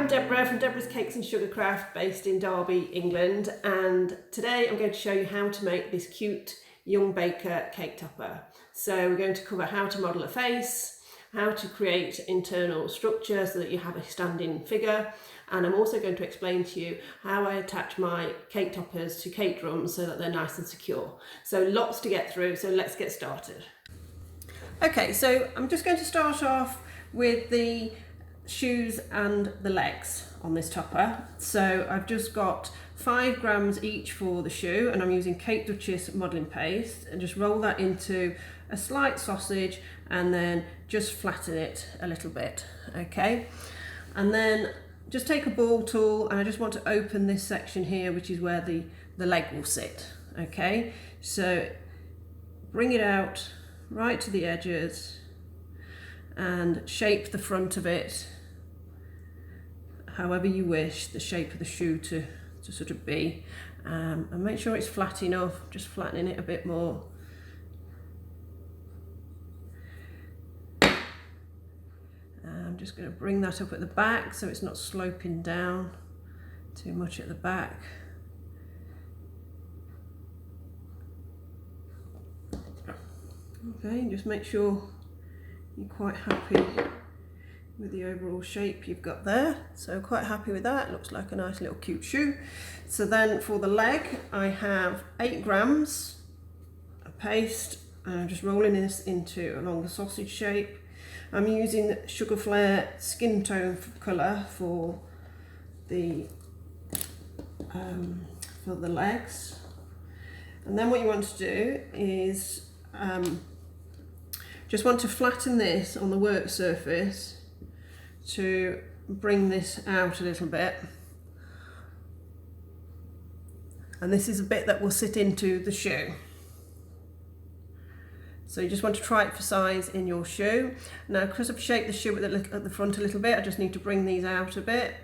I'm Deborah from Deborah's Cakes and Sugar Craft, based in Derby, England, and today I'm going to show you how to make this cute young baker cake topper. So we're going to cover how to model a face, how to create internal structure so that you have a standing figure, and I'm also going to explain to you how I attach my cake toppers to cake drums so that they're nice and secure. So lots to get through, so let's get started. Okay, so I'm just going to start off with the shoes and the legs on this topper. So I've just got 5 grams each for the shoe, and I'm using Cake Duchess modelling paste, and just roll that into a slight sausage and then just flatten it a little bit. Okay, and then just take a ball tool, and I just want to open this section here, which is where the leg will sit. Okay, so bring it out right to the edges and shape the front of it however you wish the shape of the shoe to sort of be, and make sure it's flat enough, just flattening it a bit more. I'm just going to bring that up at the back so it's not sloping down too much at the back. Okay, just make sure you're quite happy with the overall shape you've got there. So quite happy with that, looks like a nice little cute shoe. So then for the leg, I have 8 grams of paste, and I'm just rolling this into along the sausage shape. I'm using Sugar Flare skin tone colour for the legs. And then what you want to do is just want to flatten this on the work surface to bring this out a little bit, and this is a bit that will sit into the shoe. So you just want to try it for size in your shoe. Now, because I've shaped the shoe at the front a little bit, I just need to bring these out a bit.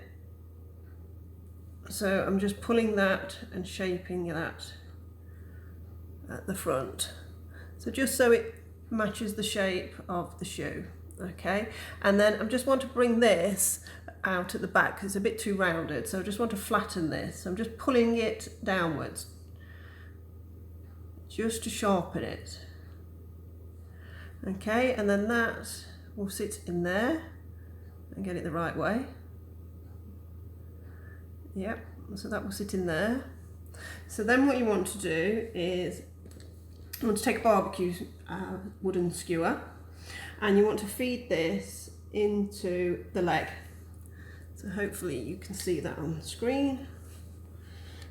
So I'm just pulling that and shaping that at the front, so just so it matches the shape of the shoe. Okay, and then I just want to bring this out at the back because it's a bit too rounded, so I just want to flatten this. So I'm just pulling it downwards just to sharpen it. Okay, and then that will sit in there and get it the right way. Yep, so that will sit in there. So then what you want to do is you want to take a barbecue wooden skewer, and you want to feed this into the leg. So hopefully you can see that on the screen.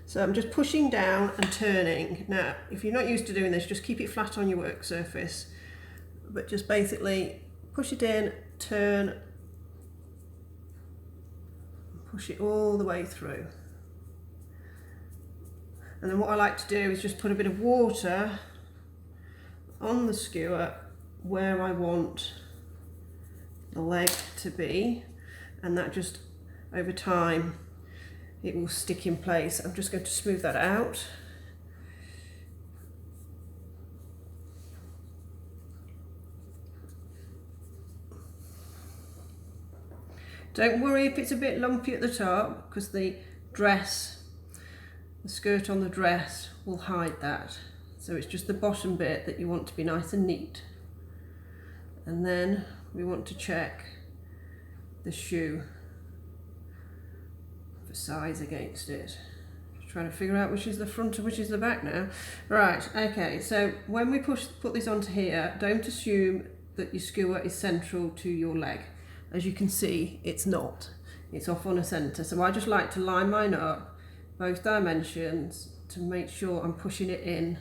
So I'm just pushing down and turning. Now, if you're not used to doing this, just keep it flat on your work surface, but just basically push it in, turn, push it all the way through. And then what I like to do is just put a bit of water on the skewer where I want the leg to be, and that just over time it will stick in place. I'm just going to smooth that out. Don't worry if it's a bit lumpy at the top, because the skirt on the dress will hide that. So it's just the bottom bit that you want to be nice and neat. And then we want to check the shoe for size against it. Just trying to figure out which is the front and which is the back now. Right, okay, so when we put this onto here, don't assume that your skewer is central to your leg. As you can see, it's not. It's off on a centre. So I just like to line mine up, both dimensions, to make sure I'm pushing it in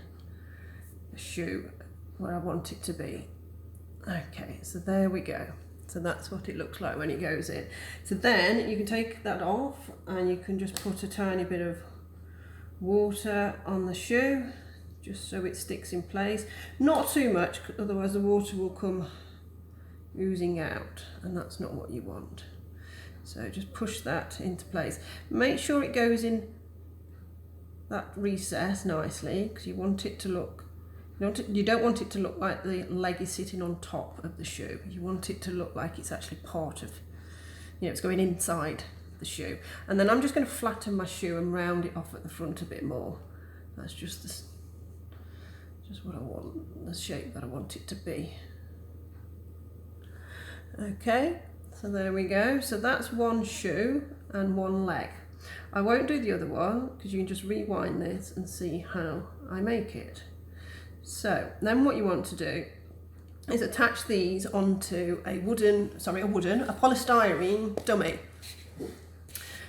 the shoe where I want it to be. Okay, so there we go. So that's what it looks like when it goes in. So then you can take that off, and you can just put a tiny bit of water on the shoe, just so it sticks in place. Not too much, otherwise the water will come oozing out, and that's not what you want. So just push that into place. Make sure it goes in that recess nicely, because you want it to look, you don't want it to look like the leg is sitting on top of the shoe. You want it to look like it's actually part of, it's going inside the shoe. And then I'm just going to flatten my shoe and round it off at the front a bit more. That's just what I want, the shape that I want it to be. Okay, so there we go. So that's one shoe and one leg. I won't do the other one because you can just rewind this and see how I make it. So then what you want to do is attach these onto a polystyrene dummy.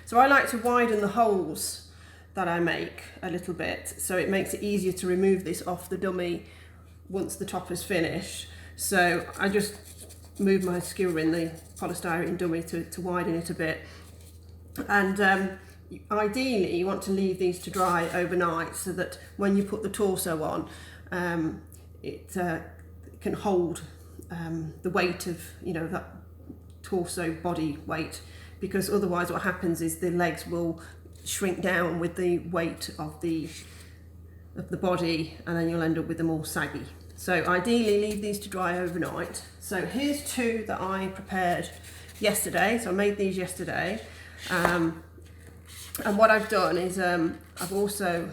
So I like to widen the holes that I make a little bit, so it makes it easier to remove this off the dummy once the top is finished. So I just move my skewer in the polystyrene dummy to widen it a bit. And ideally you want to leave these to dry overnight so that when you put the torso on, it can hold the weight of, you know, that torso body weight, because otherwise what happens is the legs will shrink down with the weight of the body, and then you'll end up with them all saggy. So ideally leave these to dry overnight. So here's two that I prepared yesterday. So I made these yesterday. And what I've done is I've also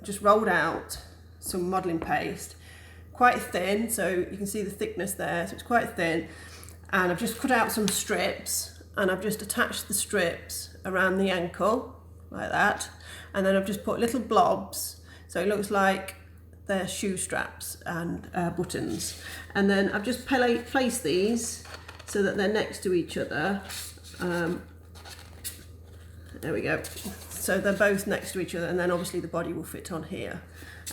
just rolled out some modelling paste, quite thin, so you can see the thickness there, so it's quite thin. And I've just cut out some strips, and I've just attached the strips around the ankle like that. And then I've just put little blobs, so it looks like they're shoe straps and buttons. And then I've just placed these so that they're next to each other. There we go. So they're both next to each other, and then obviously the body will fit on here.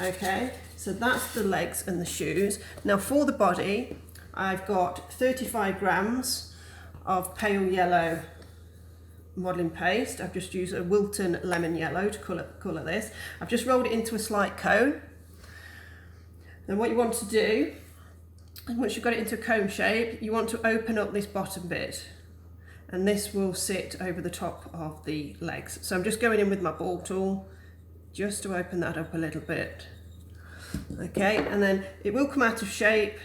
Okay, so that's the legs and the shoes. Now for the body, I've got 35 grams of pale yellow modelling paste. I've just used a Wilton lemon yellow to colour this. I've just rolled it into a slight cone. Then what you want to do, once you've got it into a cone shape, you want to open up this bottom bit, and this will sit over the top of the legs. So I'm just going in with my ball tool just to open that up a little bit. Okay, and then it will come out of shape,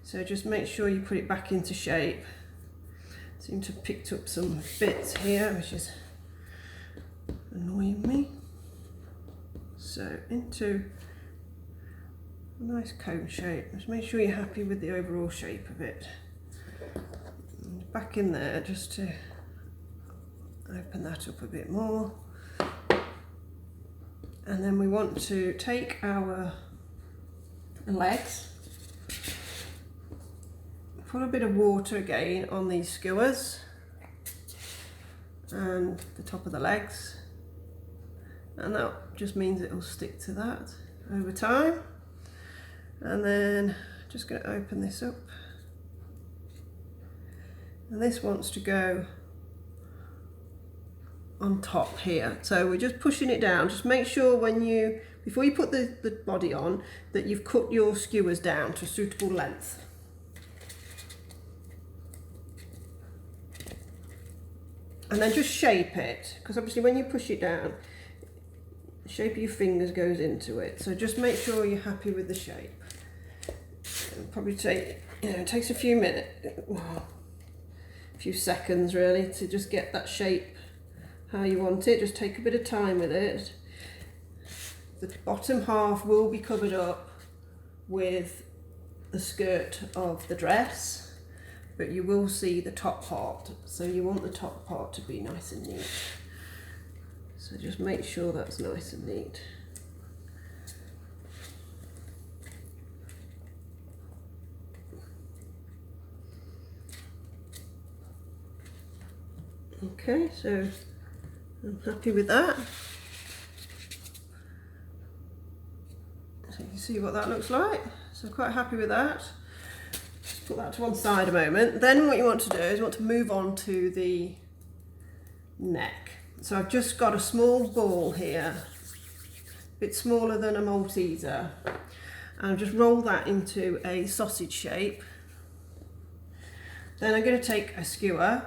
so just make sure you put it back into shape. Seem to have picked up some bits here, which is annoying me. So into a nice cone shape. Just make sure you're happy with the overall shape of it. And back in there just to open that up a bit more. And then we want to take our legs, put a bit of water again on these skewers and the top of the legs, and that just means it will stick to that over time. And then just going to open this up, and this wants to go on top here, so we're just pushing it down. Just make sure before you put the body on that you've cut your skewers down to a suitable length. And then just shape it, because obviously when you push it down, the shape of your fingers goes into it. So just make sure you're happy with the shape. It'll probably take, it takes a few minutes, a few seconds really, to just get that shape how you want it. Just take a bit of time with it. The bottom half will be covered up with the skirt of the dress, but you will see the top part, so you want the top part to be nice and neat. So just make sure that's nice and neat. Okay, so I'm happy with that. So you can see what that looks like. So quite happy with that. Just put that to one side a moment. Then what you want to do is you want to move on to the neck. So I've just got a small ball here, a bit smaller than a Malteser, and I've just rolled that into a sausage shape. Then I'm going to take a skewer,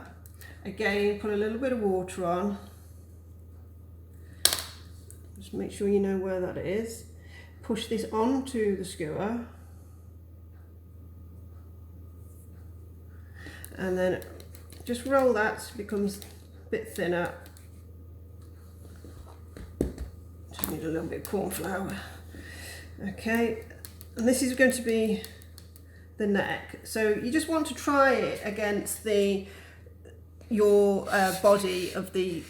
again put a little bit of water on, just make sure you know where that is, push this onto the skewer, and then just roll that so it becomes bit thinner. Just need a little bit of corn flour. Okay, and this is going to be the neck. So you just want to try it against your body of the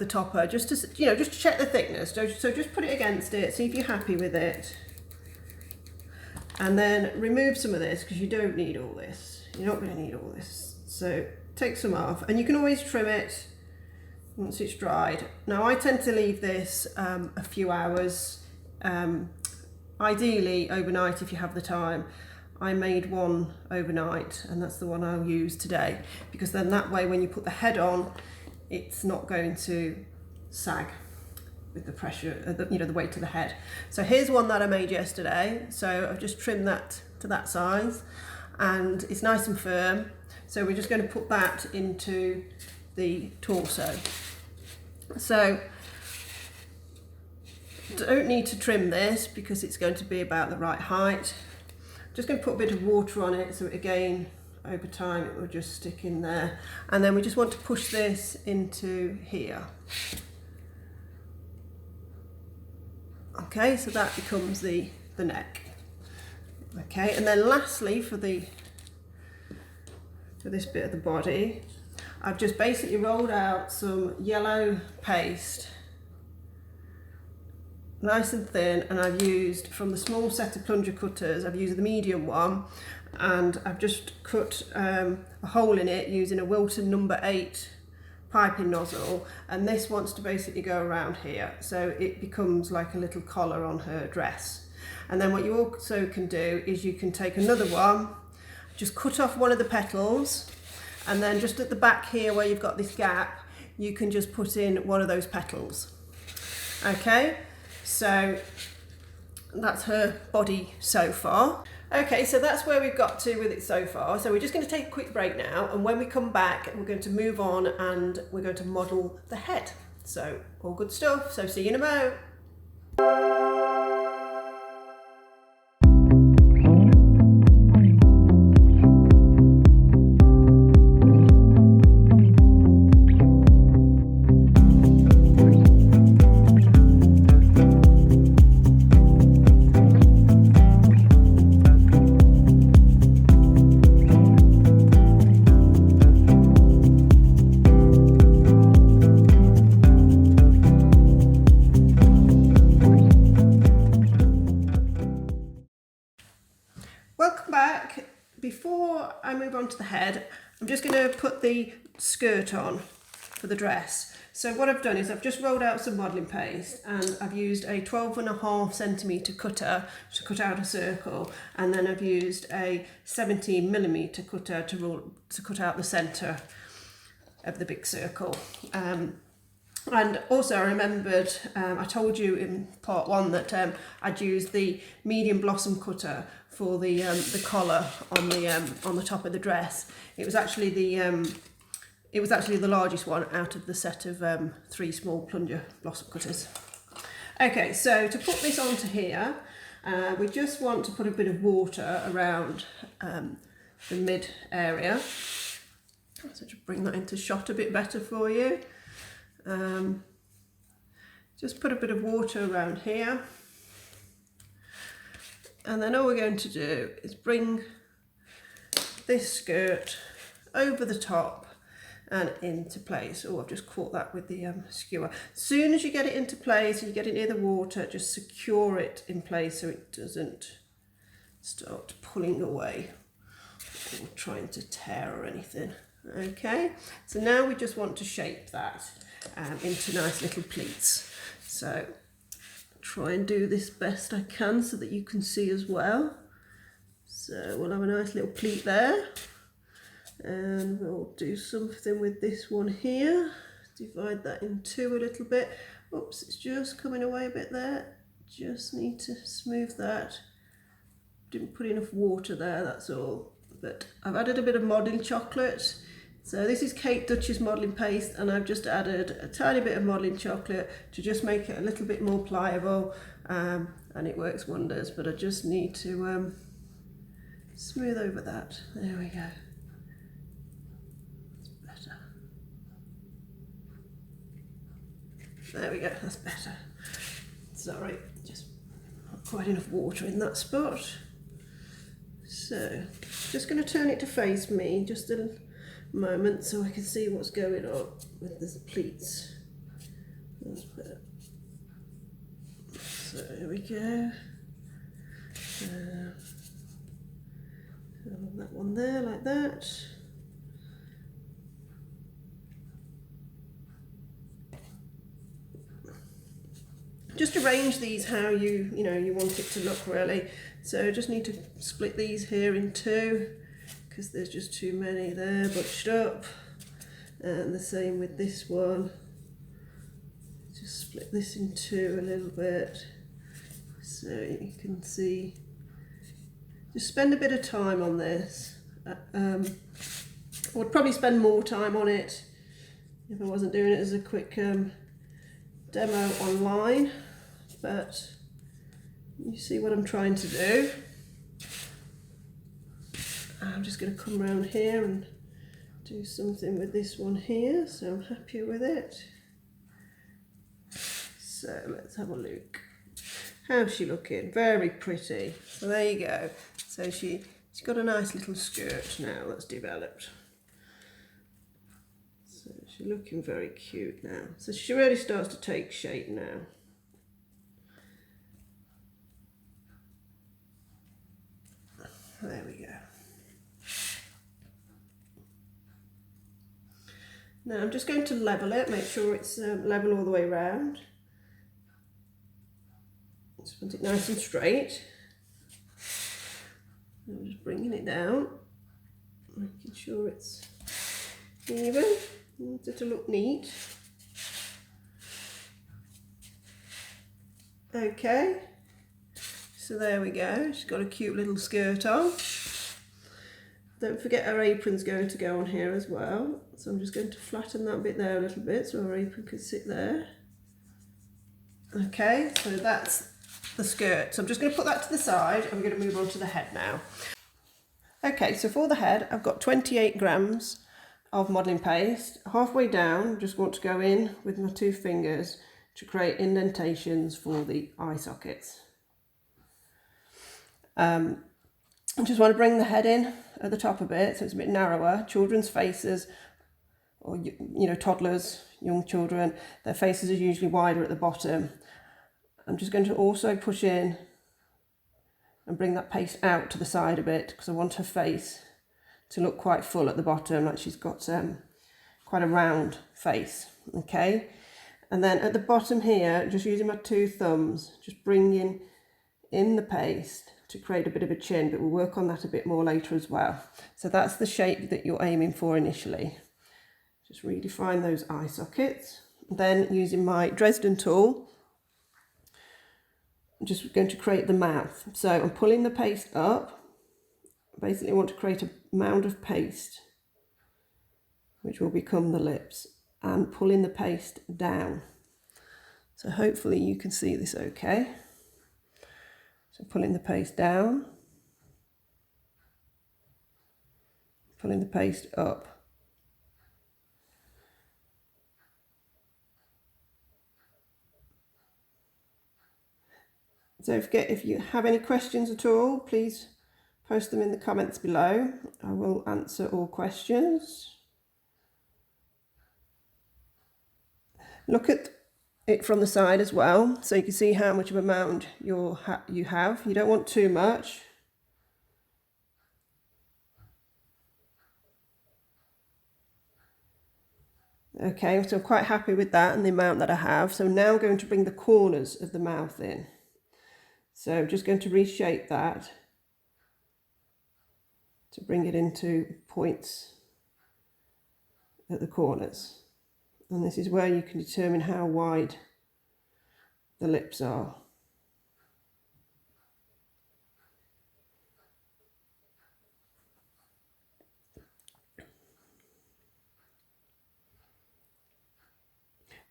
topper, just to just to check the thickness. So just put it against it, see if you're happy with it, and then remove some of this because you don't need all this. You're not going to need all this. So take some off, and you can always trim it once it's dried. Now I tend to leave this a few hours, ideally overnight if you have the time. I made one overnight, and that's the one I'll use today, because then that way when you put the head on, it's not going to sag with the pressure, the weight of the head. So here's one that I made yesterday. So I've just trimmed that to that size, and it's nice and firm. So we're just going to put that into the torso. So don't need to trim this because it's going to be about the right height. Just going to put a bit of water on it, so again over time it will just stick in there, and then we just want to push this into here. Okay, so that becomes the neck. Okay, and then lastly for this bit of the body, I've just basically rolled out some yellow paste, nice and thin, and I've used, from the small set of plunger cutters, I've used the medium one, and I've just cut a hole in it using a Wilton number 8 piping nozzle, and this wants to basically go around here, so it becomes like a little collar on her dress. And then what you also can do is you can take another one, just cut off one of the petals, and then just at the back here where you've got this gap, you can just put in one of those petals. Okay, so that's her body so far. Okay, so that's where we've got to with it so far. So we're just going to take a quick break now, and when we come back we're going to move on and we're going to model the head. So all good stuff, so see you in a mo. Welcome back. Before I move on to the head, I'm just going to put the skirt on for the dress. So what I've done is I've just rolled out some modelling paste, and I've used a 12.5 centimetre cutter to cut out a circle, and then I've used a 17mm cutter to cut out the centre of the big circle. And also I remembered, I told you in part 1 that I'd used the medium blossom cutter for the collar on the top of the dress. It was actually the largest one out of the set of 3 small plunger blossom cutters. Okay, so to put this onto here, we just want to put a bit of water around the mid area. So to bring that into shot a bit better for you. Just put a bit of water around here, and then all we're going to do is bring this skirt over the top and into place. Oh, I've just caught that with the skewer. As soon as you get it into place and you get it near the water, just secure it in place so it doesn't start pulling away or trying to tear or anything. Okay, so now we just want to shape that into nice little pleats. So try and do this best I can so that you can see as well. So we'll have a nice little pleat there, and we'll do something with this one here. Divide that in two a little bit. Oops, it's just coming away a bit there. Just need to smooth that. Didn't put enough water there, that's all. But I've added a bit of modelling chocolate. So this is Kate Dutch's modelling paste, and I've just added a tiny bit of modelling chocolate to just make it a little bit more pliable, and it works wonders. But I just need to smooth over that. There we go. It's better. There we go, that's better. Sorry, just not quite enough water in that spot. So, just going to turn it to face me just a moment so I can see what's going on with the pleats. So here we go. That one there, like that. Just arrange these how you want it to look really. So just need to split these here in two because there's just too many there bunched up. And the same with this one. Just split this in two a little bit so you can see. Just spend a bit of time on this. I would probably spend more time on it if I wasn't doing it as a quick demo online, but you see what I'm trying to do. I'm just going to come around here and do something with this one here, so I'm happy with it. So let's have a look. How's she looking? Very pretty. So there you go. So she's got a nice little skirt now that's developed. So she's looking very cute now. So she really starts to take shape now. There we go. Now I'm just going to level it, make sure it's level all the way around. Just want it nice and straight. I'm just bringing it down, making sure it's even. I want it to look neat. Okay, so there we go. She's got a cute little skirt on. Don't forget her apron's going to go on here as well. So I'm just going to flatten that bit there a little bit so her apron can sit there. Okay, so that's the skirt. So I'm just going to put that to the side and we're going to move on to the head now. Okay, so for the head, I've got 28 grams of modelling paste. Halfway down, just want to go in with my 2 fingers to create indentations for the eye sockets. I just want to bring the head in at the top a bit so it's a bit narrower. Children's faces, or toddlers, young children, their faces are usually wider at the bottom. I'm just going to also push in and bring that paste out to the side a bit because I want her face to look quite full at the bottom, like she's got quite a round face. Okay, and then at the bottom here, just using my 2 thumbs, just bringing in the paste to create a bit of a chin, but we'll work on that a bit more later as well. So that's the shape that you're aiming for initially. Just redefine those eye sockets. Then using my Dresden tool, I'm just going to create the mouth. So I'm pulling the paste up. Basically I want to create a mound of paste, which will become the lips, and pulling the paste down. So hopefully you can see this okay. So pulling the paste down, pulling the paste up. Don't forget, if you have any questions at all, please post them in the comments below. I will answer all questions. Look at it from the side as well, so you can see how much of a mound you have. You don't want too much. Okay, so I'm quite happy with that and the amount that I have. So now I'm going to bring the corners of the mouth in. So I'm just going to reshape that to bring it into points at the corners. And this is where you can determine how wide the lips are.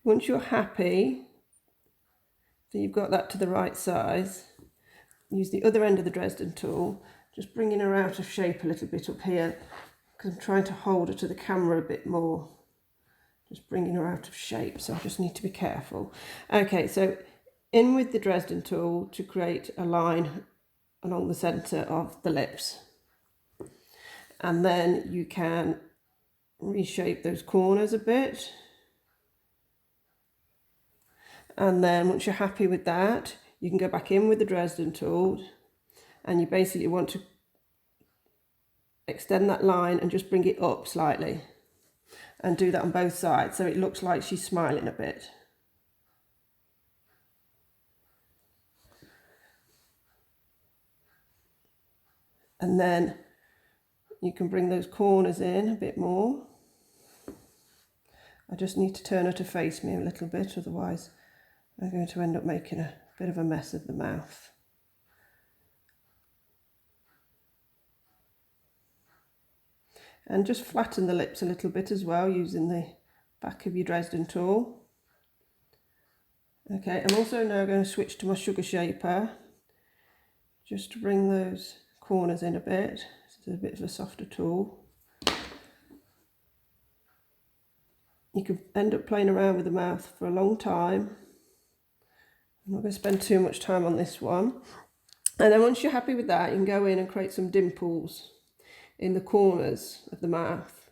Once you're happy that you've got that to the right size, use the other end of the Dresden tool, just bringing her out of shape a little bit up here because I'm trying to hold her to the camera a bit more. Just bringing her out of shape, so I just need to be careful. Okay, so in with the Dresden tool to create a line along the centre of the lips. And then you can reshape those corners a bit. And then once you're happy with that, you can go back in with the Dresden tool, and you basically want to extend that line and just bring it up slightly, and do that on both sides so it looks like she's smiling a bit. And then you can bring those corners in a bit more. I just need to turn her to face me a little bit, otherwise I'm going to end up making a bit of a mess of the mouth. And just flatten the lips a little bit as well using the back of your Dresden tool. Okay, I'm also now going to switch to my sugar shaper just to bring those corners in a bit. It's a bit of a softer tool. You could end up playing around with the mouth for a long time. I'm not going to spend too much time on this one. And then once you're happy with that, you can go in and create some dimples in the corners of the mouth.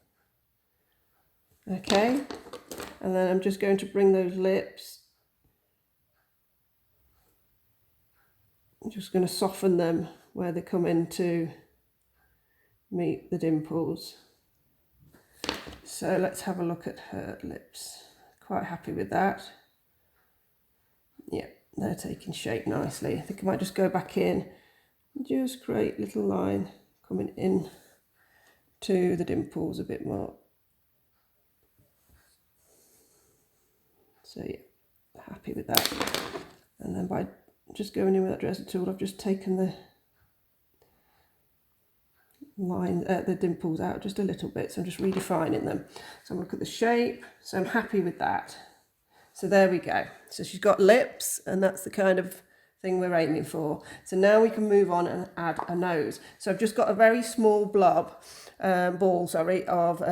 Okay, and then I'm just going to bring those lips, I'm just going to soften them where they come in to meet the dimples. So let's have a look at her lips. Quite happy with that. Yeah, they're taking shape nicely. I think I might just go back in and just create a little line coming in to the dimples a bit more. So yeah, happy with that. And then by just going in with that Dresden tool, I've just taken the line, the dimples out just a little bit, so I'm just redefining them. So I'm look at the shape, so I'm happy with that. So there we go. So she's got lips, and that's the kind of thing we're aiming for. So now we can move on and add a nose. So I've just got a very small ball of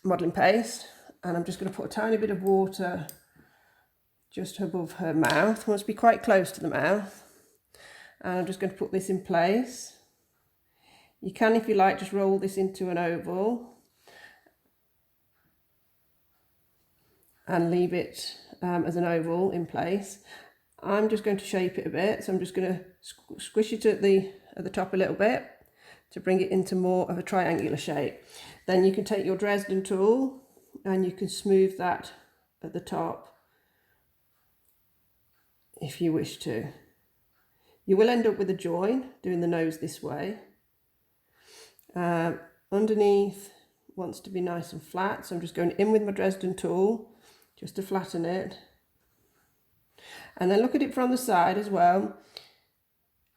modelling paste, and I'm just going to put a tiny bit of water just above her mouth. I want to be quite close to the mouth, and I'm just going to put this in place. You can, if you like, just roll this into an oval and leave it as an oval in place. I'm just going to shape it a bit, so I'm just going to squish it at the top a little bit to bring it into more of a triangular shape. Then you can take your Dresden tool and you can smooth that at the top if you wish to. You will end up with a join doing the nose this way. Underneath wants to be nice and flat, so I'm just going in with my Dresden tool just to flatten it. And then look at it from the side as well.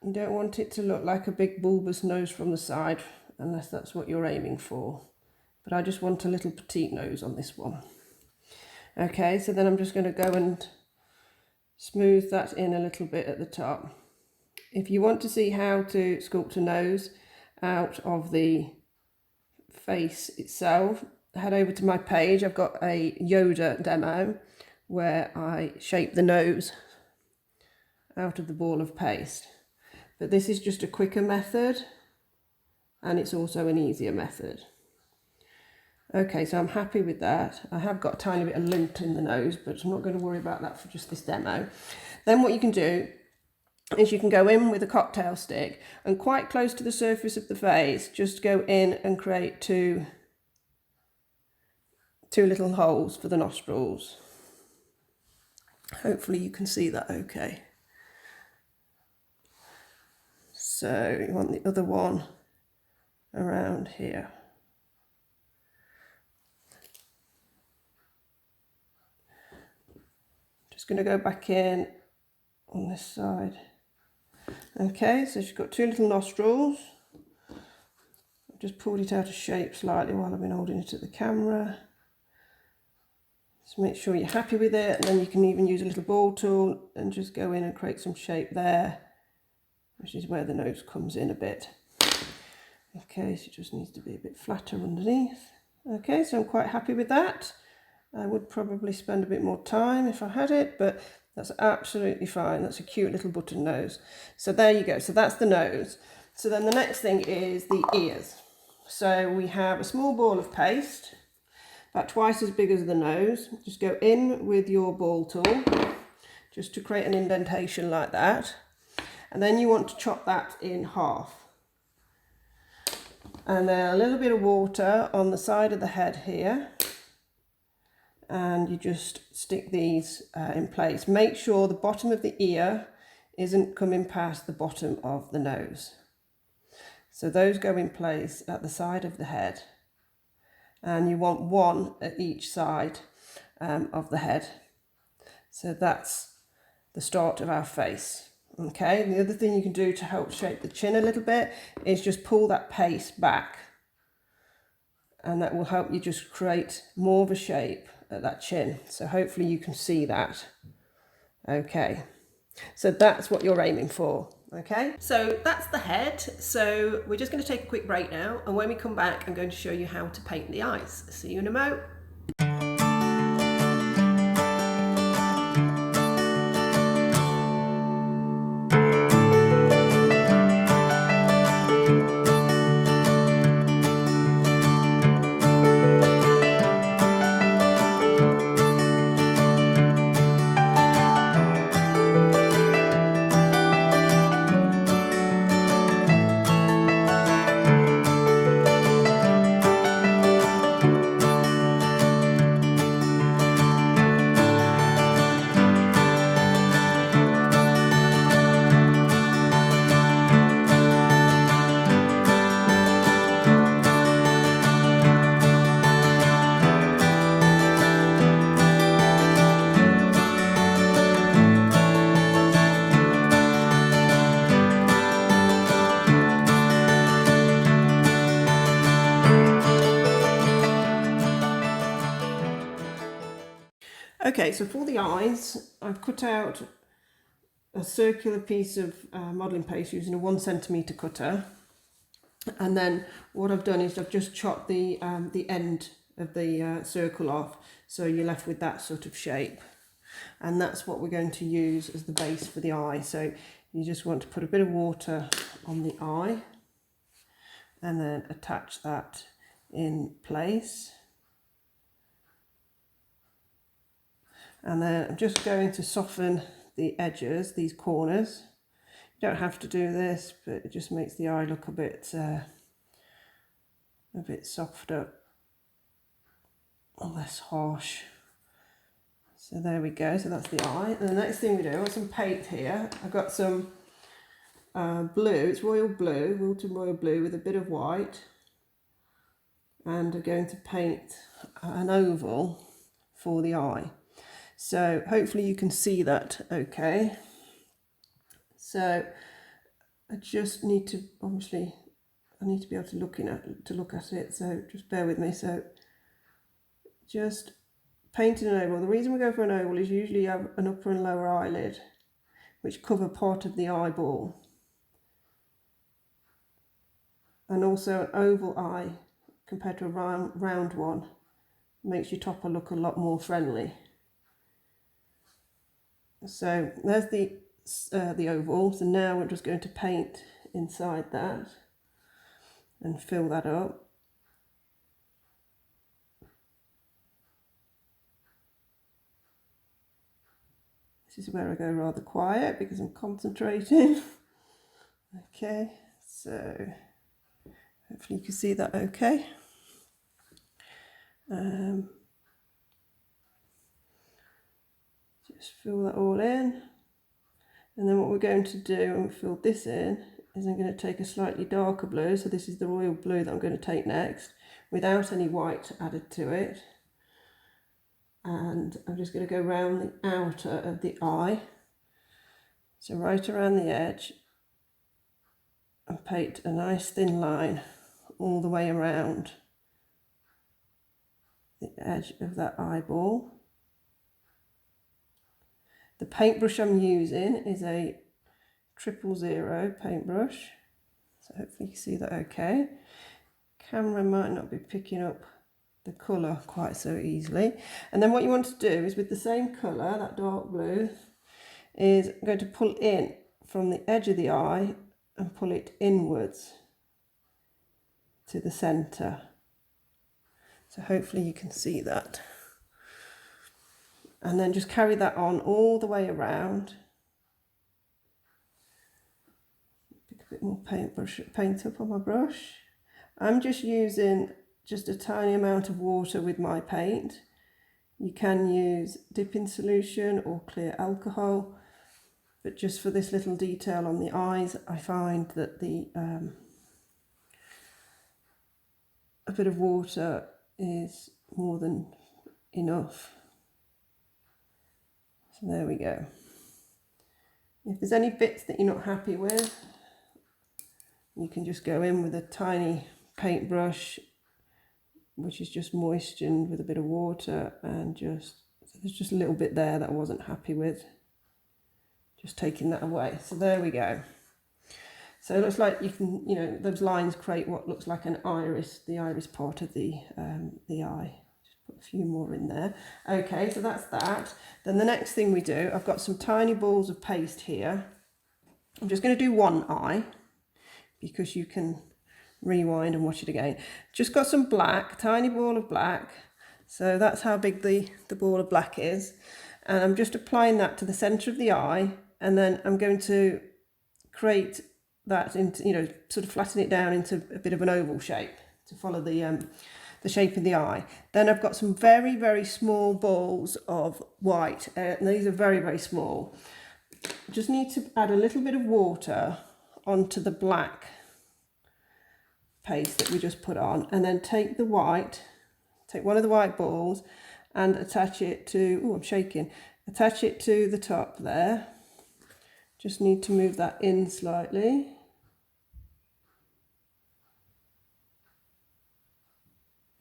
You don't want it to look like a big bulbous nose from the side, unless that's what you're aiming for. But I just want a little petite nose on this one. Okay, so then I'm just going to go and smooth that in a little bit at the top. If you want to see how to sculpt a nose out of the face itself, head over to my page. I've got a Yoda demo where I shape the nose out of the ball of paste. But this is just a quicker method, and it's also an easier method. Okay, so I'm happy with that. I have got a tiny bit of lint in the nose, but I'm not going to worry about that for just this demo. Then what you can do is you can go in with a cocktail stick and quite close to the surface of the face, just go in and create two little holes for the nostrils. Hopefully you can see that okay. So you want the other one around here. Just going to go back in on this side. Okay, so she's got two little nostrils. I've just pulled it out of shape slightly while I've been holding it at the camera. So make sure you're happy with it, and then you can even use a little ball tool and just go in and create some shape there, which is where the nose comes in a bit. Okay, so it just needs to be a bit flatter underneath. Okay, so I'm quite happy with that. I would probably spend a bit more time if I had it, but that's absolutely fine. That's a cute little button nose. So there you go. So that's the nose. So then the next thing is the ears. So we have a small ball of paste, about twice as big as the nose. Just go in with your ball tool, just to create an indentation like that. And then you want to chop that in half. And then a little bit of water on the side of the head here. And you just stick these in place. Make sure the bottom of the ear isn't coming past the bottom of the nose. So those go in place at the side of the head. And you want one at each side of the head. So that's the start of our face. Okay, and the other thing you can do to help shape the chin a little bit is just pull that paste back. And that will help you just create more of a shape at that chin. So hopefully you can see that. Okay, so that's what you're aiming for. Okay, so that's the head. So we're just going to take a quick break now, and when we come back I'm going to show you how to paint the eyes. See you in a mo. Okay, so for the eyes, I've cut out a circular piece of modelling paste using a 1 centimetre cutter, and then what I've done is I've just chopped the end of the circle off, so you're left with that sort of shape, and that's what we're going to use as the base for the eye. So you just want to put a bit of water on the eye and then attach that in place. And then I'm just going to soften the edges, these corners. You don't have to do this, but it just makes the eye look a bit softer or less harsh. So there we go, so that's the eye. And the next thing we do, I've got some paint here. I've got some blue, it's royal blue, Wilton royal blue with a bit of white. And I'm going to paint an oval for the eye. So hopefully you can see that okay. So I just need to, obviously, I need to be able to look at it, so just bear with me. So just painting an oval. The reason we go for an oval is usually you have an upper and lower eyelid which cover part of the eyeball. And also an oval eye compared to a round one makes your topper look a lot more friendly. So there's the oval. So now we're just going to paint inside that and fill that up. This is where I go rather quiet because I'm concentrating. Okay, so hopefully you can see that okay. Just fill that all in, and then what we're going to do when we fill this in is I'm going to take a slightly darker blue, so this is the royal blue that I'm going to take next, without any white added to it, and I'm just going to go around the outer of the eye, so right around the edge, and paint a nice thin line all the way around the edge of that eyeball. The paintbrush I'm using is a 000 paintbrush, so hopefully you can see that okay. Camera might not be picking up the colour quite so easily. And then what you want to do is with the same colour, that dark blue, is I'm going to pull in from the edge of the eye and pull it inwards to the centre. So hopefully you can see that. And then just carry that on all the way around. Pick a bit more paint up on my brush. I'm just using just a tiny amount of water with my paint. You can use dipping solution or clear alcohol, but just for this little detail on the eyes, I find that a bit of water is more than enough. So there we go. If there's any bits that you're not happy with, you can just go in with a tiny paintbrush, which is just moistened with a bit of water, and so there's just a little bit there that I wasn't happy with. Just taking that away. So there we go. So it looks like you can, those lines create what looks like an iris, the iris part of the eye. Just put a few more in there. Okay, so that's that. Then the next thing we do, I've got some tiny balls of paste here. I'm just going to do one eye because you can rewind and watch it again. Just got some black, tiny ball of black. So that's how big the ball of black is. And I'm just applying that to the centre of the eye, and then I'm going to create that into, sort of flatten it down into a bit of an oval shape to follow the shape of the eye. Then I've got some very, very small balls of white. And these are very, very small. Just need to add a little bit of water onto the black paste that we just put on, and then take one of the white balls and attach it to, attach it to the top there. Just need to move that in slightly.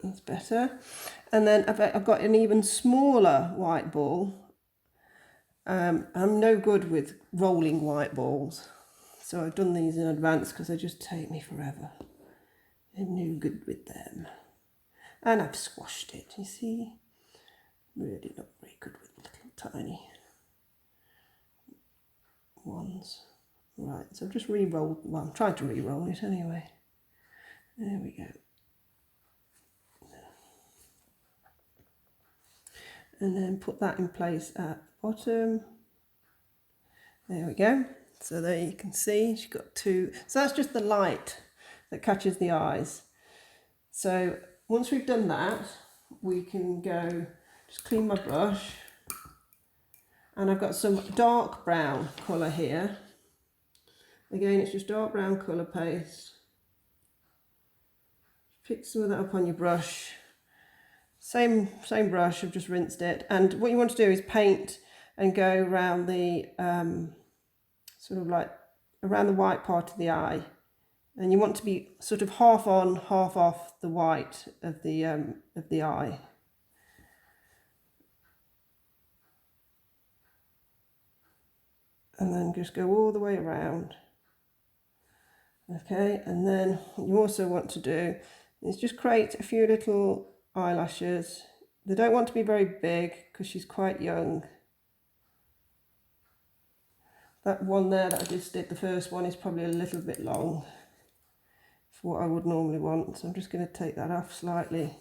That's better. And then I've got an even smaller white ball. I'm no good with rolling white balls, so I've done these in advance because they just take me forever. I'm no good with them. And I've squashed it, you see. Really not very good with little tiny ones. Right, so I've just re-rolled, well, I'm trying to re-roll it anyway. There we go. And then put that in place at the bottom. There we go. So there you can see she's got two. So that's just the light that catches the eyes. So once we've done that, we can go, just clean my brush. And I've got some dark brown colour here. Again, it's just dark brown colour paste. Pick some of that up on your brush. Same brush, I've just rinsed it. And what you want to do is paint and go around the, sort of like around the white part of the eye. And you want to be sort of half on, half off the white of the eye. And then just go all the way around. Okay, and then what you also want to do is just create a few little eyelashes. They don't want to be very big because she's quite young. That one there that I just did, the first one, is probably a little bit long for what I would normally want. So I'm just going to take that off slightly.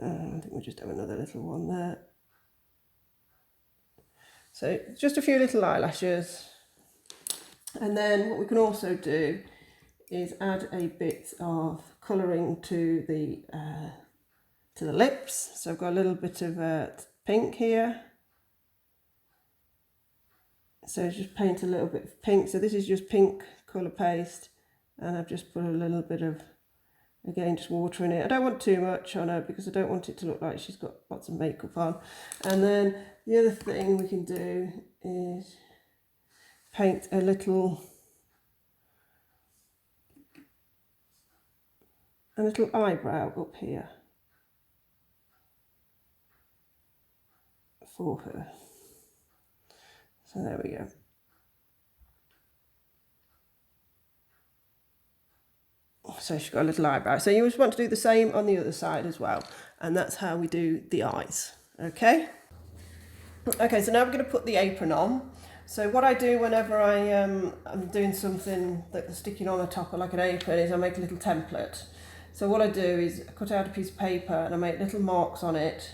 I think we'll just have another little one there. So just a few little eyelashes. And then what we can also do is add a bit of colouring to the lips. So I've got a little bit of pink here. So just paint a little bit of pink. So this is just pink colour paste, and I've just put a little bit of, again, just water in it. I don't want too much on her because I don't want it to look like she's got lots of makeup on. And then the other thing we can do is paint a little eyebrow up here for her. So there we go. So she's got a little eyebrow. So you just want to do the same on the other side as well. And that's how we do the eyes. Okay? Okay, so now we're going to put the apron on. So what I do whenever I'm doing something that's sticking on the top of like an apron is I make a little template. So what I do is I cut out a piece of paper and I make little marks on it.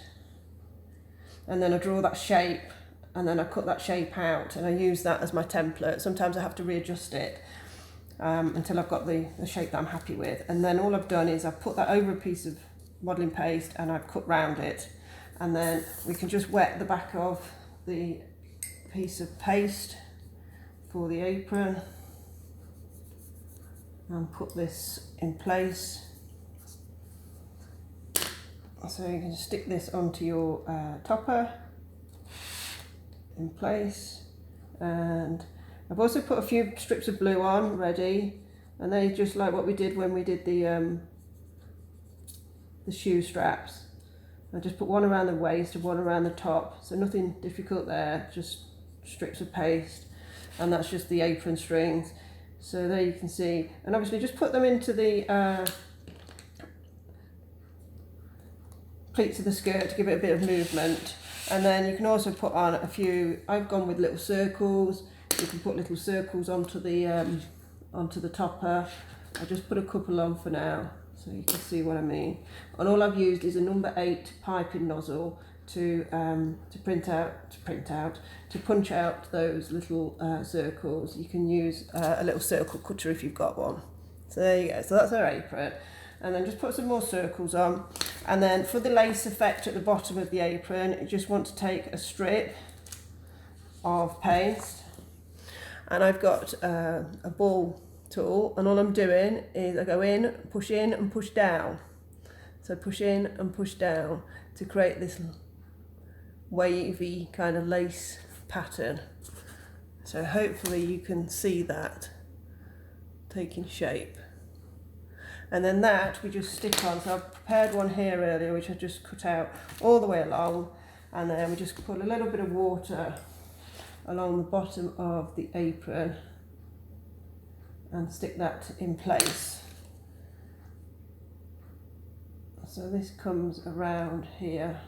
And then I draw that shape and then I cut that shape out and I use that as my template. Sometimes I have to readjust it until I've got the shape that I'm happy with. And then all I've done is I've put that over a piece of modelling paste and I've cut round it. And then we can just wet the back of the piece of paste for the apron and put this in place. So you can stick this onto your topper in place, and I've also put a few strips of blue on ready, and they just like what we did when we did the shoe straps. I just put one around the waist and one around the top, so nothing difficult there, just strips of paste, and that's just the apron strings. So there you can see, and obviously just put them into the pleats of the skirt to give it a bit of movement. And then you can also put on a few, I've gone with little circles. You can put little circles onto the topper. I just put a couple on for now so you can see what I mean. And all I've used is a number 8 piping nozzle to punch out those little circles. You can use a little circle cutter if you've got one. So there you go, so that's our apron. And then just put some more circles on. And then for the lace effect at the bottom of the apron, you just want to take a strip of paste. And I've got a ball tool, and all I'm doing is I go in and push down. So push in and push down to create this wavy kind of lace pattern. So hopefully you can see that taking shape. And then that we just stick on. So I've prepared one here earlier which I just cut out all the way along, and then we just put a little bit of water along the bottom of the apron and stick that in place. So this comes around here.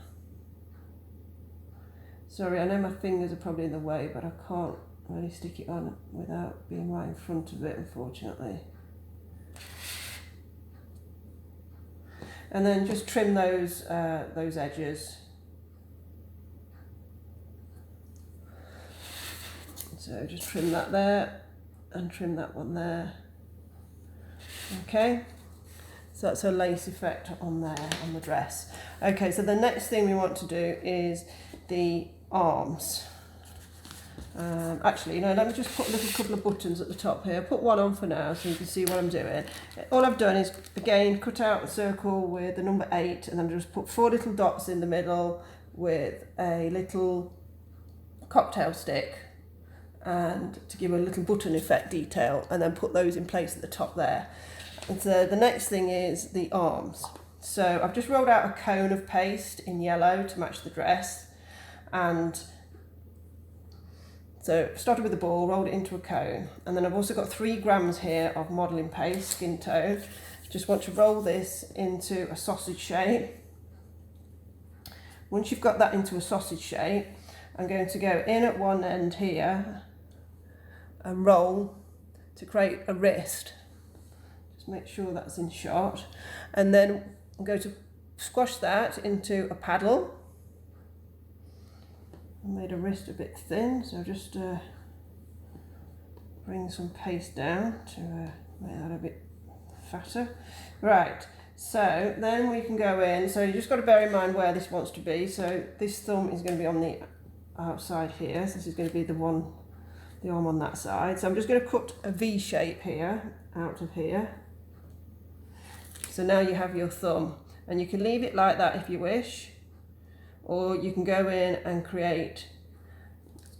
Sorry, I know my fingers are probably in the way, but I can't really stick it on without being right in front of it, unfortunately. And then just trim those edges. So just trim that there and trim that one there. Okay, so that's a lace effect on there on the dress. Okay, so the next thing we want to do is the arms. Actually, let me just put a little couple of buttons at the top here. Put one on for now so you can see what I'm doing. All I've done is, again, cut out a circle with the number 8 and then just put 4 little dots in the middle with a little cocktail stick, and to give a little button effect detail, and then put those in place at the top there. And so the next thing is the arms. So I've just rolled out a cone of paste in yellow to match the dress, and so started with the ball, rolled it into a cone, and then I've also got 3 grams here of modelling paste, skin tone. Just want to roll this into a sausage shape. Once you've got that into a sausage shape, I'm going to go in at one end here and roll to create a wrist. Just make sure that's in shot. And then I'm going to squash that into a paddle. I made a wrist a bit thin, so just bring some paste down to make that a bit fatter. Right, so then we can go in. So you just got to bear in mind where this wants to be. So this thumb is going to be on the outside here. So this is going to be the arm on that side. So I'm just going to cut a V shape here, out of here. So now you have your thumb, and you can leave it like that if you wish, or you can go in and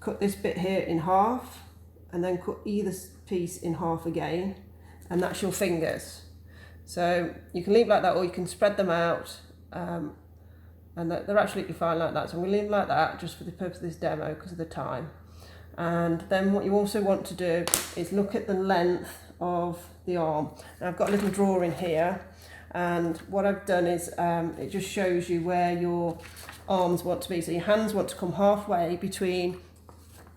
cut this bit here in half, and then cut either piece in half again, and that's your fingers. So you can leave like that, or you can spread them out, and they're absolutely fine like that. So I'm going to leave them like that just for the purpose of this demo because of the time. And then what you also want to do is look at the length of the arm. And I've got a little drawer in here, and what I've done is it just shows you where your arms want to be. So your hands want to come halfway between,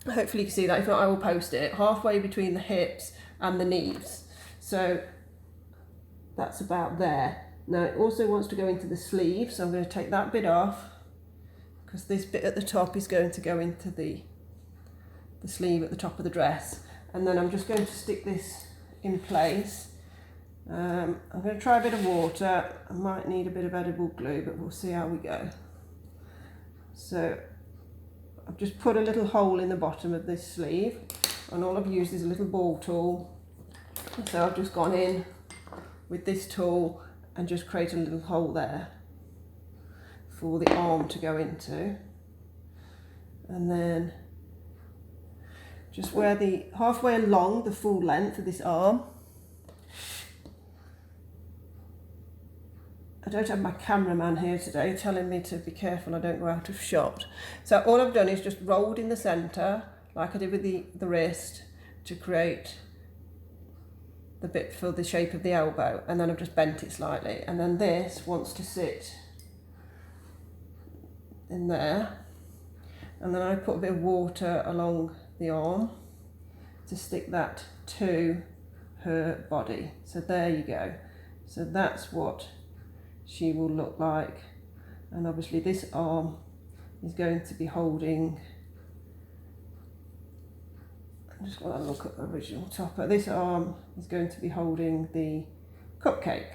hopefully you can see that, if not I will post it, halfway between the hips and the knees. So that's about there. Now it also wants to go into the sleeve, so I'm going to take that bit off, because this bit at the top is going to go into the sleeve at the top of the dress. And then I'm just going to stick this in place. I'm going to try a bit of water. I might need a bit of edible glue, but we'll see how we go. So I've just put a little hole in the bottom of this sleeve, and all I've used is a little ball tool. So I've just gone in with this tool and just create a little hole there for the arm to go into. And then just where the halfway along the full length of this arm. I don't have my cameraman here today telling me to be careful I don't go out of shot. So all I've done is just rolled in the centre, like I did with the wrist, to create the bit for the shape of the elbow, and then I've just bent it slightly, and then this wants to sit in there, and then I put a bit of water along the arm to stick that to her body. So there you go. So that's what she will look like, and obviously this arm is going to be holding, I'm just going to look at the original topper, this arm is going to be holding the cupcake.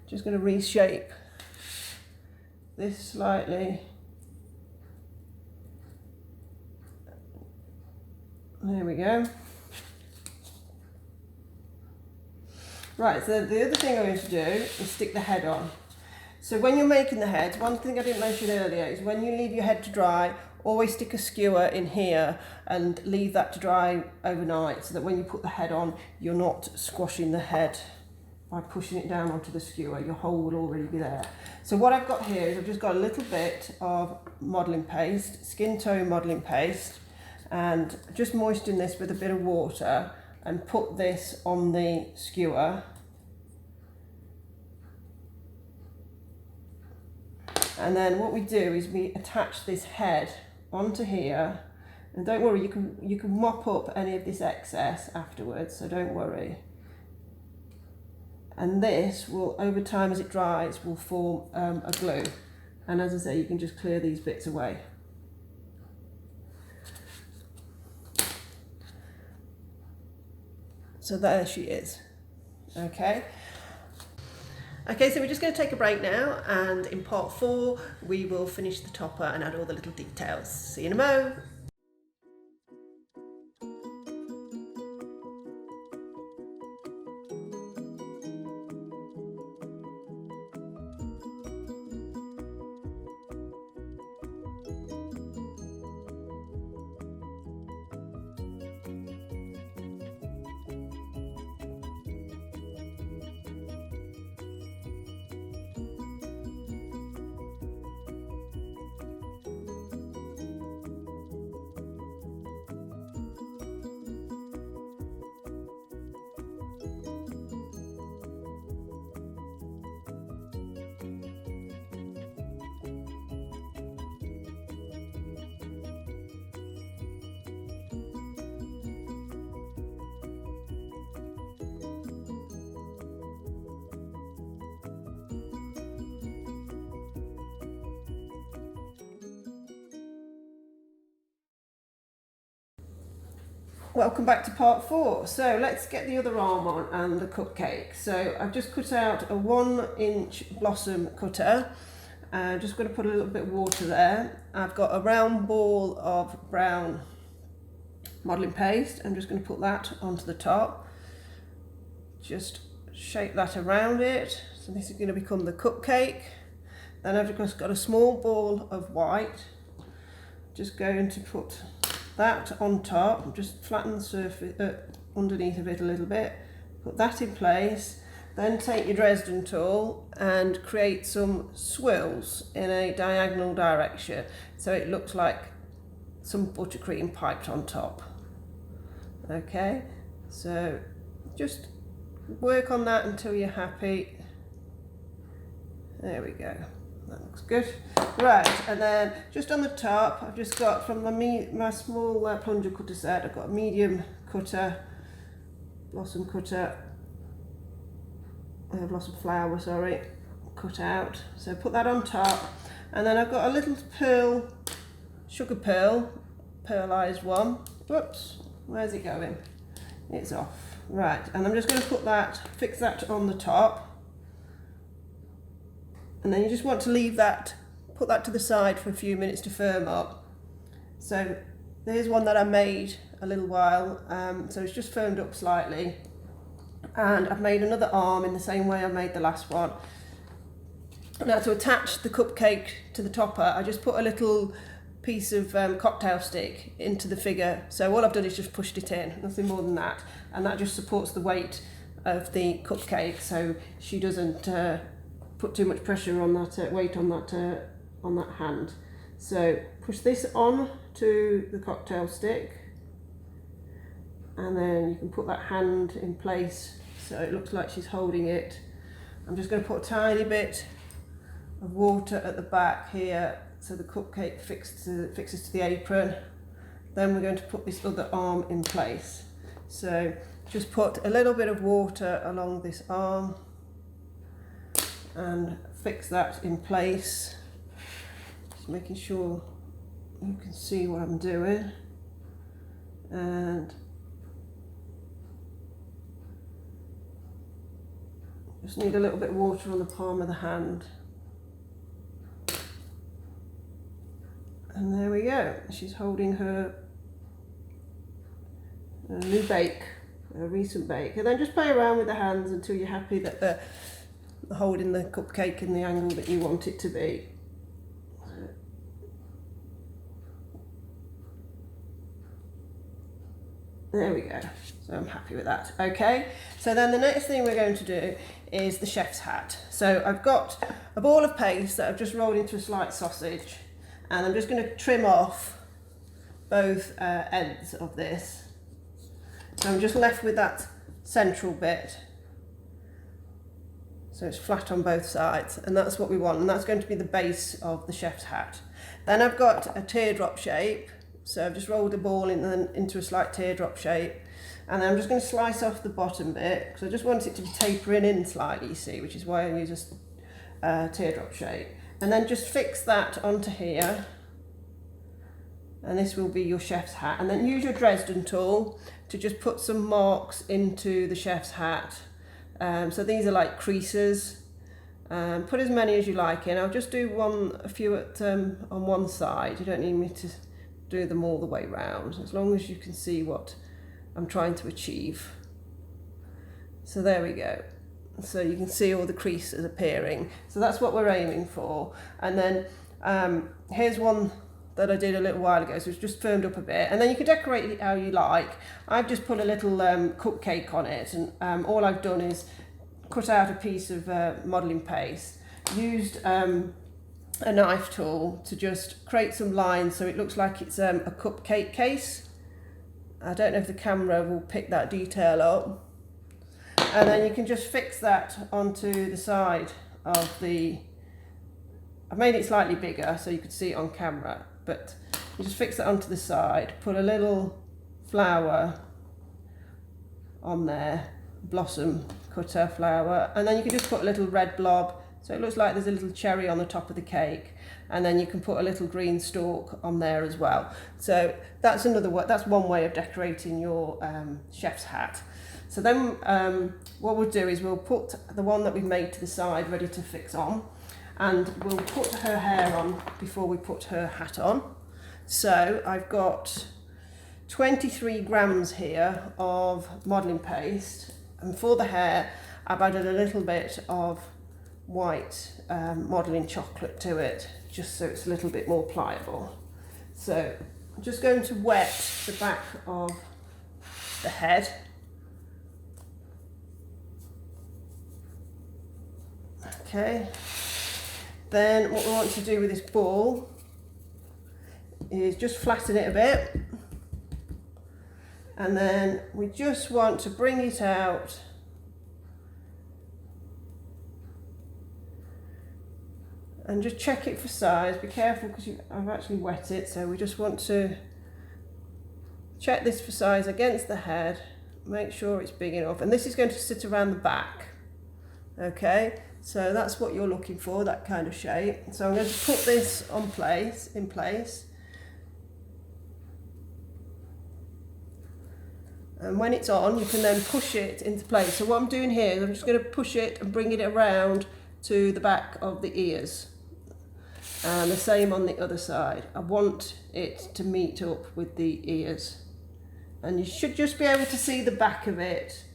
Just going to reshape this slightly. There we go. Right, so the other thing I'm going to do is stick the head on. So when you're making the head, one thing I didn't mention earlier is when you leave your head to dry, always stick a skewer in here and leave that to dry overnight, so that when you put the head on, you're not squashing the head by pushing it down onto the skewer. Your hole will already be there. So what I've got here is I've just got a little bit of modelling paste, skin tone modelling paste, and just moisten this with a bit of water and put this on the skewer. And then what we do is we attach this head onto here, and don't worry, you can mop up any of this excess afterwards, so don't worry. And this will, over time as it dries, will form a glue, and as I say, you can just clear these bits away. So there she is. Okay, so we're just going to take a break now, and in part 4 we will finish the topper and add all the little details. See you in a mo. Welcome back to part 4. So let's get the other arm on and the cupcake. So I've just cut out a 1-inch blossom cutter. Just going to put a little bit of water there. I've got a round ball of brown modelling paste. I'm just going to put that onto the top. Just shape that around it. So this is going to become the cupcake. Then I've just got a small ball of white. Just going to put that on top, just flatten the surface underneath of it a little bit, put that in place, then take your Dresden tool and create some swirls in a diagonal direction so it looks like some buttercream piped on top. Okay, so just work on that until you're happy. There we go, that looks good. Right, and then just on the top, I've just got from my small plunger cutter set, I've got a medium cutter, blossom cutter, blossom flower, sorry, cut out. So put that on top, and then I've got a little pearl, sugar pearl, pearlized one. Whoops, where's it going? It's off. Right, and I'm just going to put that, fix that on the top, and then you just want to leave that, put that to the side for a few minutes to firm up. So there's one that I made a little while, so it's just firmed up slightly, and I've made another arm in the same way I made the last one. Now to attach the cupcake to the topper, I just put a little piece of cocktail stick into the figure. So all I've done is just pushed it in, nothing more than that, and that just supports the weight of the cupcake, so she doesn't put too much pressure on that weight on that hand. So push this on to the cocktail stick, and then you can put that hand in place so it looks like she's holding it. I'm just going to put a tiny bit of water at the back here so the cupcake fixes to the apron. Then we're going to put this other arm in place. So just put a little bit of water along this arm and fix that in place. Just making sure you can see what I'm doing. And just need a little bit of water on the palm of the hand. And there we go, she's holding her new bake, a recent bake. And then just play around with the hands until you're happy that they're holding the cupcake in the angle that you want it to be. There we go, so I'm happy with that. Okay, so then the next thing we're going to do is the chef's hat. So I've got a ball of paste that I've just rolled into a slight sausage, and I'm just going to trim off both ends of this. So I'm just left with that central bit, so it's flat on both sides, and that's what we want, and that's going to be the base of the chef's hat. Then I've got a teardrop shape, so I've just rolled the ball into a slight teardrop shape, and then I'm just going to slice off the bottom bit because I just want it to be tapering in slightly, you see, which is why I use a teardrop shape. And then just fix that onto here, and this will be your chef's hat. And then use your Dresden tool to just put some marks into the chef's hat. So these are like creases. Put as many as you like in. I'll just do a few on one side. You don't need me to do them all the way round, as long as you can see what I'm trying to achieve. So there we go. So you can see all the creases appearing. So that's what we're aiming for. And then here's one that I did a little while ago, so it's just firmed up a bit. And then you can decorate it how you like. I've just put a little cupcake on it, and all I've done is cut out a piece of modelling paste, used a knife tool to just create some lines so it looks like it's a cupcake case. I don't know if the camera will pick that detail up. And then you can just fix that onto the side of the, I've made it slightly bigger so you could see it on camera, but you just fix that onto the side, put a little flower on there, blossom cutter flower, and then you can just put a little red blob so it looks like there's a little cherry on the top of the cake, and then you can put a little green stalk on there as well. So that's one way of decorating your chef's hat. So then what we'll do is we'll put the one that we've made to the side ready to fix on, and we'll put her hair on before we put her hat on. So I've got 23 grams here of modelling paste, and for the hair I've added a little bit of white modelling chocolate to it, just so it's a little bit more pliable. So I'm just going to wet the back of the head. Okay, then what we want to do with this ball is just flatten it a bit, And then we just want to bring it out and just check it for size. Be careful because I've actually wet it, so we just want to check this for size against the head, make sure it's big enough, and this is going to sit around the back. Okay, so that's what you're looking for, that kind of shape. So I'm going to put this in place. And when it's on, you can then push it into place. So what I'm doing here is I'm just going to push it and bring it around to the back of the ears. And the same on the other side. I want it to meet up with the ears. And you should just be able to see the back of it.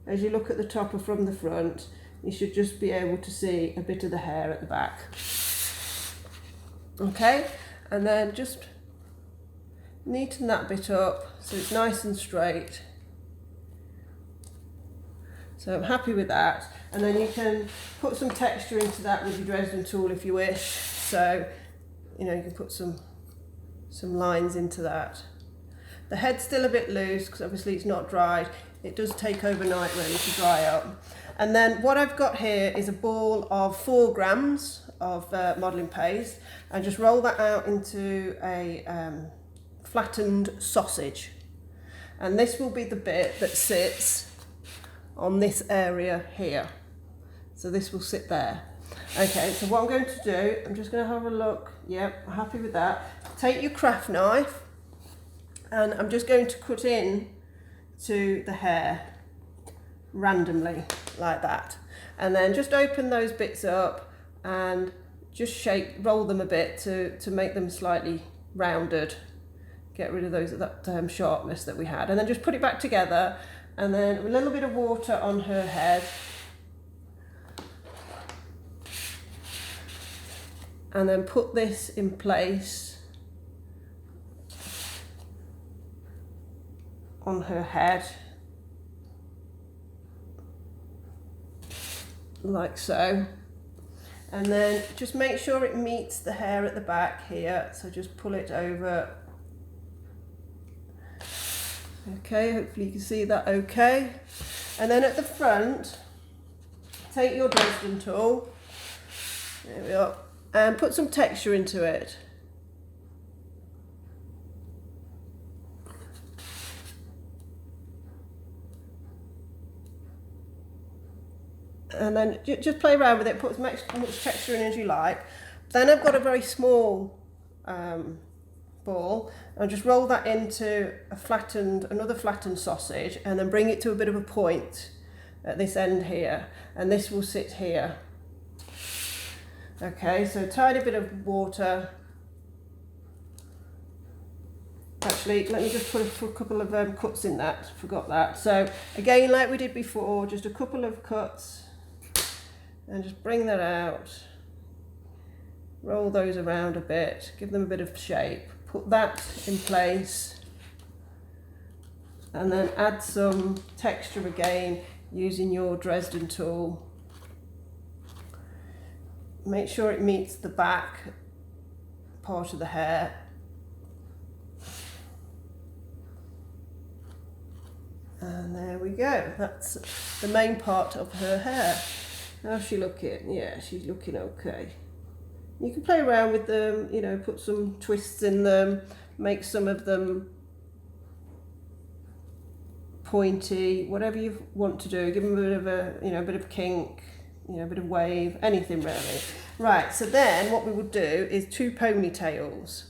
As you look at the topper from the front, you should just be able to see a bit of the hair at the back. Okay, and then just neaten that bit up so it's nice and straight. So I'm happy with that. And then you can put some texture into that with your Dresden tool if you wish. So, you know, you can put some lines into that. The head's still a bit loose because obviously it's not dried. It does take overnight really to dry up. And then what I've got here is a ball of 4 grams of modelling paste, and just roll that out into a flattened sausage. And this will be the bit that sits on this area here. So this will sit there. Okay, so what I'm going to do, I'm just going to have a look. Yep, I'm happy with that. Take your craft knife, and I'm just going to cut in to the hair randomly like that. And then just open those bits up and just roll them a bit to make them slightly rounded. Get rid of that sharpness that we had. And then just put it back together, and then a little bit of water on her head. And then put this in place on her head, like so. And then just make sure it meets the hair at the back here, so just pull it over. Okay, hopefully you can see that okay. And then at the front, take your Dresden tool, there we are, and put some texture into it. And then just play around with it, put as much texture in as you like. Then I've got a very small ball, and just roll that into another flattened sausage, and then bring it to a bit of a point at this end here, and this will sit here. Okay, so a tiny bit of water. Actually, let me just put a couple of cuts in that, forgot that. So again, like we did before, just a couple of cuts, and just bring that out. Roll those around a bit, give them a bit of shape. Put that in place, and then add some texture again using your Dresden tool. Make sure it meets the back part of the hair. And there we go, that's the main part of her hair. How's she looking? Yeah, she's looking okay. You can play around with them, you know, put some twists in them, make some of them pointy, whatever you want to do. Give them a bit of a bit of kink, a bit of wave, anything really. Right, so then what we would do is 2 ponytails.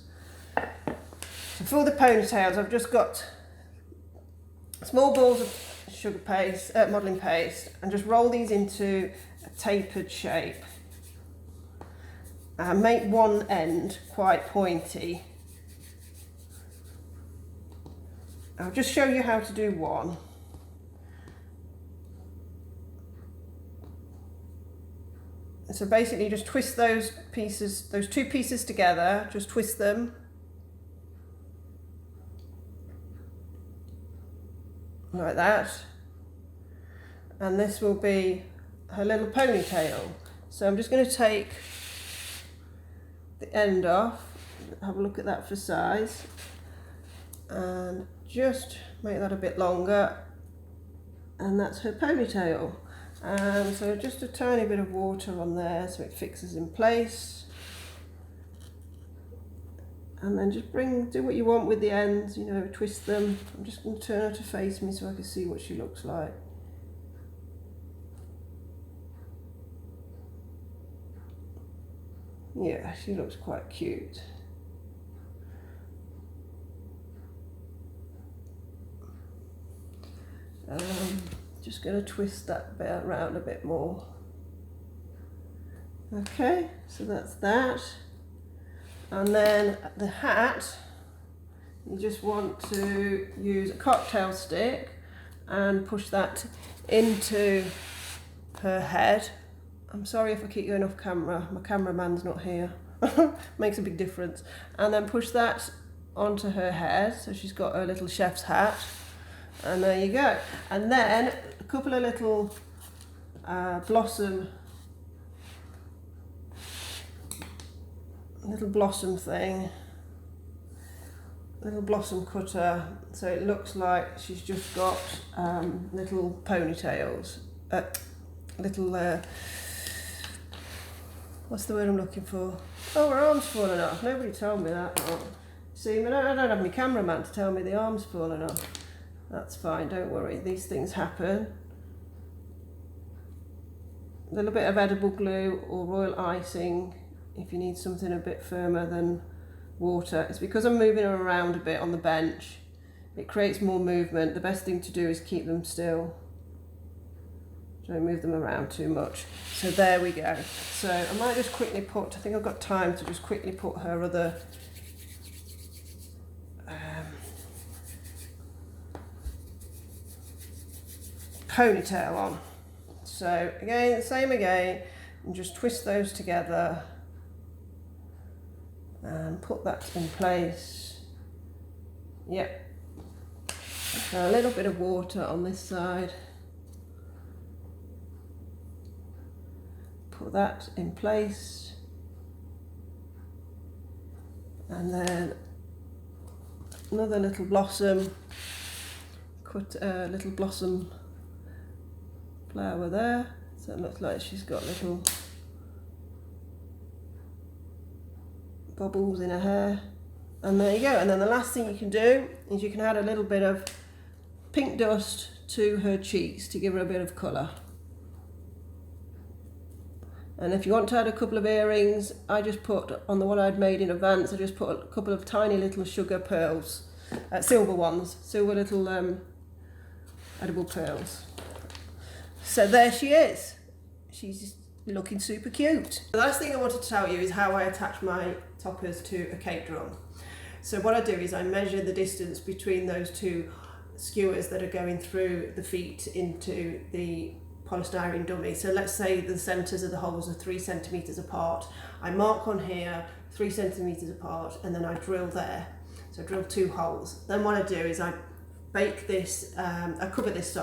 So for the ponytails, I've just got small balls of sugar paste, modelling paste, and just roll these into a tapered shape. Make one end quite pointy. I'll just show you how to do one. So basically just twist those 2 pieces together, just twist them. Like that. And this will be her little ponytail. So I'm just going to take the end off, have a look at that for size, and just make that a bit longer, and that's her ponytail. So just a tiny bit of water on there so it fixes in place. And then just do what you want with the ends, you know, twist them. I'm just going to turn her to face me so I can see what she looks like. Yeah, she looks quite cute. Just going to twist that bit around a bit more. Okay, so that's that. And then the hat, you just want to use a cocktail stick and push that into her head. I'm sorry if I keep going off camera, my cameraman's not here. Makes a big difference. And then push that onto her head, so she's got her little chef's hat. And there you go. And then a couple of little blossom thing, little blossom cutter, so it looks like she's just got little ponytails, little what's the word I'm looking for? Oh, her arm's falling off. Nobody told me that. Oh. See, I don't have my cameraman to tell me the arm's falling off. That's fine, don't worry, these things happen. A little bit of edible glue or royal icing if you need something a bit firmer than water. It's because I'm moving her around a bit on the bench. It creates more movement. The best thing to do is keep them still. Don't move them around too much. So there we go. So I might just quickly put, I think I've got time to just quickly put her other ponytail on. So again, the same again, and just twist those together and put that in place. Yep. So a little bit of water on this side. Put that in place. And then another little blossom, cut a little blossom flower there, so it looks like she's got little bubbles in her hair. And there you go. And then the last thing you can do is you can add a little bit of pink dust to her cheeks to give her a bit of colour. And if you want to add a couple of earrings, I just put on the one I'd made in advance, I just put a couple of tiny little sugar pearls, silver ones, silver little edible pearls. So there she is. She's looking super cute. The last thing I wanted to tell you is how I attach my toppers to a cake drum. So what I do is I measure the distance between those two skewers that are going through the feet into the polystyrene dummy. So let's say the centres of the holes are 3 centimetres apart. I mark on here 3 centimetres apart, and then I drill there. So I drill 2 holes. Then what I do is I bake this, I cover this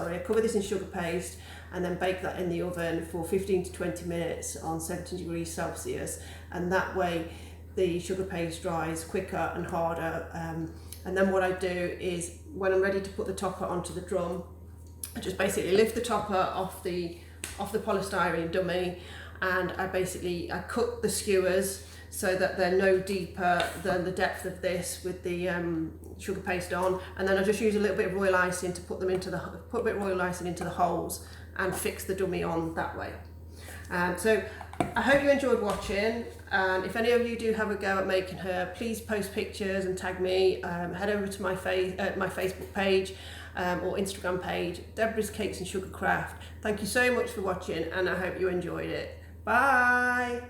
in sugar paste, and then bake that in the oven for 15 to 20 minutes on 70 degrees Celsius, and that way the sugar paste dries quicker and harder. And then what I do is, when I'm ready to put the topper onto the drum, I just basically lift the topper off the polystyrene dummy, and I cut the skewers so that they're no deeper than the depth of this with the sugar paste on, and then I just use a little bit of royal icing to put a bit of royal icing into the holes and fix the dummy on that way. So I hope you enjoyed watching, and if any of you do have a go at making her, please post pictures and tag me. Head over to my Facebook page or Instagram page, Deborah's Cakes and Sugar Craft. Thank you so much for watching, and I hope you enjoyed it. Bye!